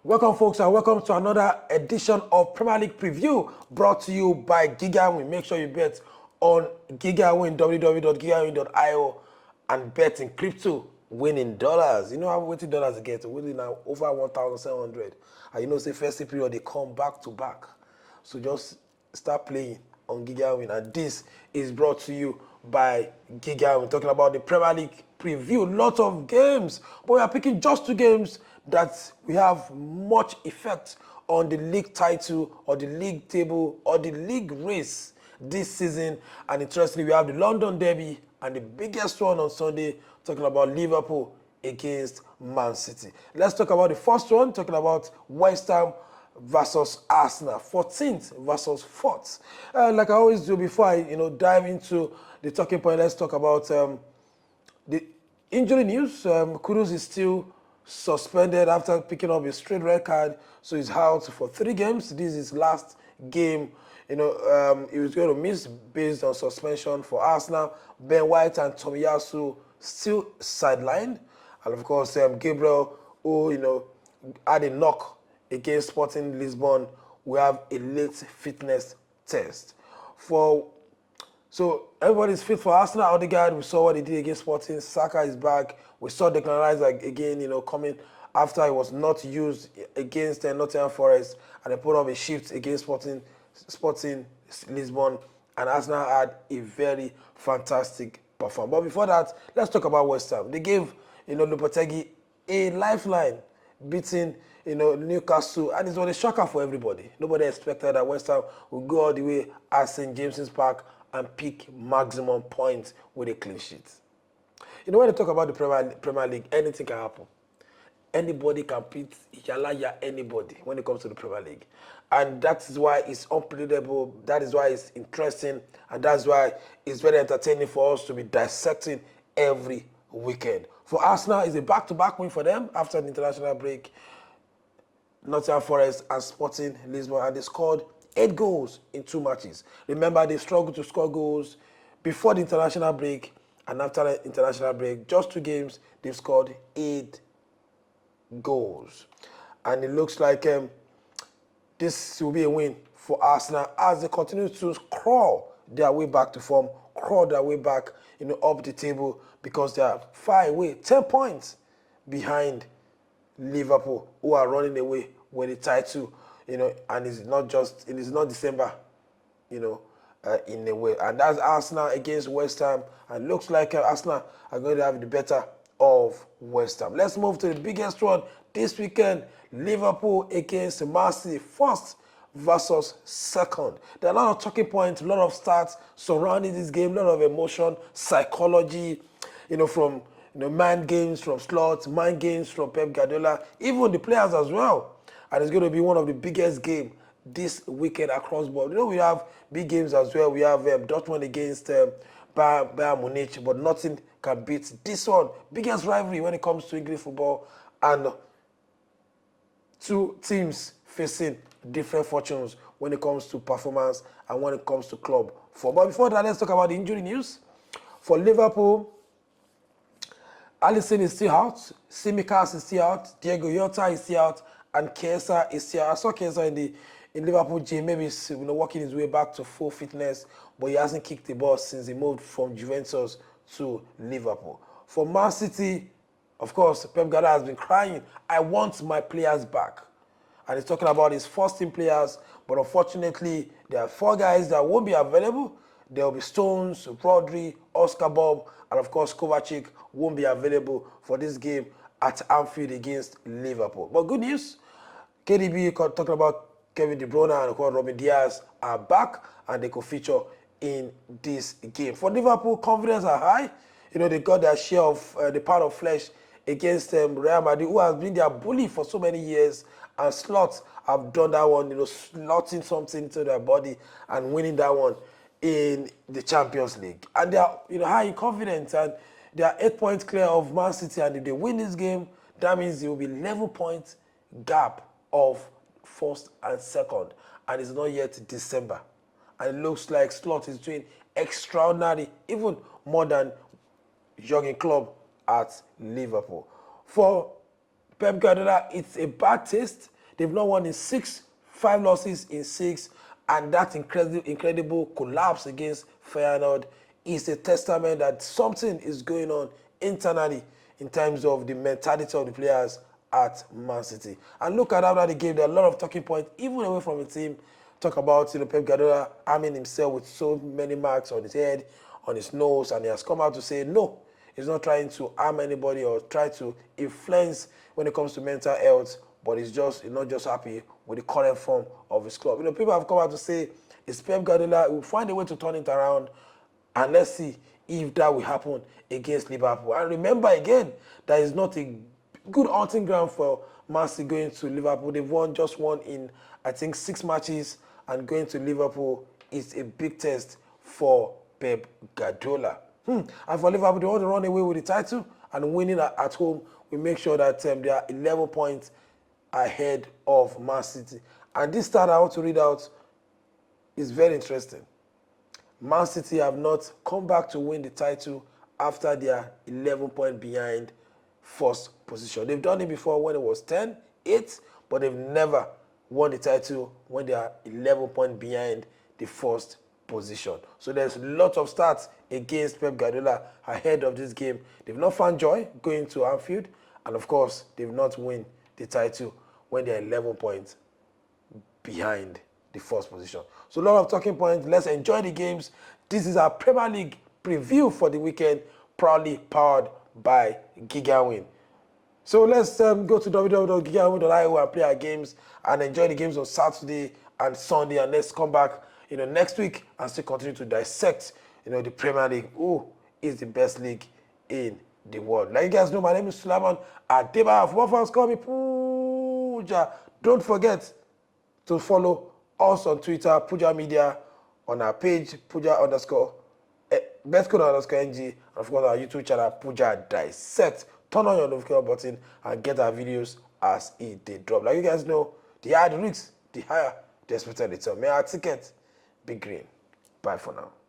Welcome, folks, and welcome to another edition of Premier League Preview brought to you by GigaWin. Make sure you bet on GigaWin, www.gigawin.io, and bet in crypto, winning dollars. You know how much dollars get? Winning now over 1,700. And you know, say first period, they come back to back. So just start playing on GigaWin. And this is brought to you by GigaWin. Talking about the Premier League Preview. Lots of games, but we are picking just two games that we have much effect on the league title or the league table or the league race this season. And interestingly, we have the London Derby and the biggest one on Sunday, talking about Liverpool against Man City. Let's talk about the first one, talking about West Ham versus Arsenal, 14th versus 4th. Like I always do before I dive into the talking point, let's talk about the injury news. Kudus is still suspended after picking up a straight red card, so he's out for 3 games. This is his last game. He was going to miss based on suspension for Arsenal. Ben White and Tomiyasu still sidelined, and of course Gabriel, who had a knock against Sporting Lisbon, will have a late fitness test. So everybody's fit for Arsenal. Odegaard, we saw what he did against Sporting. Saka is back. We saw Declan Rice again, coming after he was not used against Nottingham Forest, and they put up a shift against Sporting Lisbon, and Arsenal had a very fantastic performance. But before that, let's talk about West Ham. They gave Lopetegui a lifeline, beating Newcastle, and it was a shocker for everybody. Nobody expected that West Ham would go all the way at St. James's Park and pick maximum points with a clean sheet. When they talk about the Premier League, anything can happen. Anybody can beat anybody when it comes to the Premier League. And that is why it's unpredictable, that is why it's interesting, and that's why it's very entertaining for us to be dissecting every weekend. For Arsenal, it's a back-to-back win for them after the international break. Nottingham Forest and Sporting Lisbon, and they scored 8 goals in 2 matches. Remember, they struggled to score goals before the international break, and after the international break, just 2 games, they've scored 8 goals. And it looks like this will be a win for Arsenal as they continue to crawl their way back to form, crawl their way back up the table, because they are far away, 10 points behind Liverpool, who are running away with the title, and it is not December, in a way. And that's Arsenal against West Ham, and looks like Arsenal are going to have the better of West Ham. Let's move to the biggest one this weekend, Liverpool against Man City, 1st versus 2nd. There are a lot of talking points, a lot of stats surrounding this game, a lot of emotion, psychology, from mind games from Slot, mind games from Pep Guardiola, even the players as well. And it's going to be one of the biggest games this weekend across board. We have big games as well. We have Dortmund against Bayern Munich, but nothing can beat this one. Biggest rivalry when it comes to English football, and 2 teams facing different fortunes when it comes to performance and when it comes to club form. But before that, let's talk about the injury news. For Liverpool, Alisson is still out, Tsimikas is still out, Diego Jota is still out, and Chiesa is still out. I saw Chiesa in Liverpool gym, maybe he's working his way back to full fitness, but he hasn't kicked the ball since he moved from Juventus to Liverpool. For Man City, of course, Pep Guardiola has been crying, I want my players back. And he's talking about his first-team players, but unfortunately, there are 4 guys that won't be available. There will be Stones, Rodri, Oscar Bob, and of course, Kovacic won't be available for this game at Anfield against Liverpool. But good news, KDB talking about Kevin De Bruyne and of course Robin Diaz are back, and they could feature in this game. For Liverpool, confidence are high. They got their share of the pound of flesh against Real Madrid, who has been their bully for so many years, and Slots have done that one, slotting something into their body and winning that one in the Champions League. And they are high in confidence, and they are 8 points clear of Man City, and if they win this game, that means it will be 11 points gap of 1st and 2nd, and it's not yet December. And it looks like Slot is doing extraordinary, even more than Jurgen Klopp at Liverpool. For Pep Guardiola, it's a bad taste They've not won in 6, 5 losses in 6, and that incredible collapse against Feyenoord is a testament that something is going on internally in terms of the mentality of the players at Man City. And look at after the game, there are a lot of talking points, even away from the team. Talk about Pep Guardiola arming himself with so many marks on his head, on his nose, and he has come out to say no. He's not trying to harm anybody or try to influence when it comes to mental health, but he's not just happy with the current form of his club. People have come out to say it's Pep Guardiola. Will find a way to turn it around, and let's see if that will happen against Liverpool. And remember again, that is not a good hunting ground for Man City going to Liverpool. They've just won in, I think, 6 matches, and going to Liverpool is a big test for Pep Guardiola. And for Liverpool, they want to run away with the title, and winning at home will make sure that they are 11 points ahead of Man City. And this stat I want to read out is very interesting. Man City have not come back to win the title after they are 11 points behind first position. They've done it before when it was 10, 8, but they've never won the title when they are 11 points behind the first position. So there's lots of stats against Pep Guardiola ahead of this game. They've not found joy going to Anfield, and of course, they've not won the title when they're 11 points behind the first position. So a lot of talking points. Let's enjoy the games. This is our Premier League preview for the weekend, proudly powered by GigaWin. So let's go to www.gigawin.io and play our games and enjoy the games on Saturday and Sunday. And let's come back, next week and still continue to dissect, the Premier League. Who is the best league in the world? Like you guys know, my name is Sulaiman Adeba. Football fans call me Puja. Don't forget to follow us on Twitter, Puja Media, on our page, Puja _BestCode_NG, and of course our YouTube channel, Puja Dissect. Turn on your notification button and get our videos as they drop. Like you guys know, the higher the risks, the higher the expected return. May our ticket be green. Bye for now.